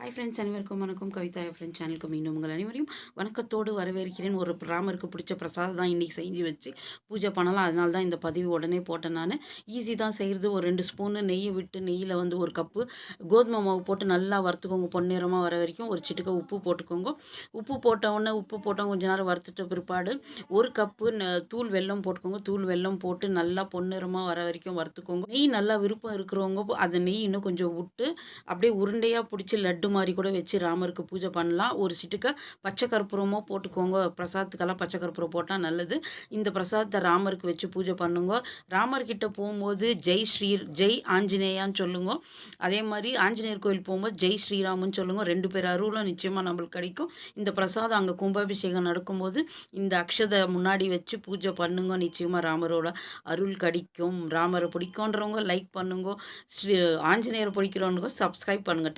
Hi friends அனைவருக்கும் வணக்கம். Kavitha friends சேனலுக்கு மீண்டும் உங்கள் அனைவரையும் வணக்கத்தோடு வரவேற்கிறேன். ஒரு ராமருக்கு பிடிச்ச பிரசாதம் தான் இன்றைக்கி செஞ்சு வச்சு பூஜை பண்ணலாம். அதனால தான் இந்த பதிவு உடனே போட்டேன் நான். ஈஸி தான் செய்கிறது. ஒரு 2 ஸ்பூனு நெய் விட்டு நெய்யில் வந்து ஒரு கப்பு கோதுமை மாவு போட்டு நல்லா வறுத்துக்கோங்க. பொன்னிறமாக வர வரைக்கும் ஒரு சிட்டிகை உப்பு போட்டுக்கோங்க. உப்பு போட்டவுடனே கொஞ்ச நேரம் வறுத்துட்ட பிற்பாடு ஒரு கப்பு தூள் வெல்லம் போட்டுக்கோங்க. தூள் வெல்லம் போட்டு நல்லா பொன்னிறமாக வர வரைக்கும் வறுத்துக்கோங்க. நெய் நல்லா விருப்பம் இருக்கிறவங்க அந்த நெய் இன்னும் கொஞ்சம் விட்டு அப்படியே உருண்டையாக பிடிச்சி லட்டு மாதிரி கூட வச்சு ராமருக்கு பூஜை பண்ணலாம். ஒரு சிட்டிகை பச்சை கற்பூரமோ போட்டுக்கோங்க. பிரசாதத்துக்கெல்லாம் பச்சை கற்பூரம் போட்டால் நல்லது. இந்த பிரசாதத்தை ராமருக்கு வச்சு பூஜை பண்ணுங்க. ராமர்கிட்ட போகும்போது ஜெய் ஆஞ்சநேயான்னு சொல்லுங்க. அதே மாதிரி ஆஞ்சநேயர் கோயில் போகும்போது ஜெய் ஸ்ரீராமுன்னு சொல்லுங்க. 2 பேர் அருளும் நிச்சயமாக நம்மளுக்கு கிடைக்கும். இந்த பிரசாதம் அங்கே கும்பாபிஷேகம் நடக்கும்போது இந்த அக்ஷதை முன்னாடி வச்சு பூஜை பண்ணுங்க. நிச்சயமாக ராமரோட அருள் கிடைக்கும். ராமரை பிடிக்குன்றவங்க லைக் பண்ணுங்க. ஸ்ரீ ஆஞ்சநேயரை பிடிக்கிறவங்க சப்ஸ்கிரைப் பண்ணுங்க.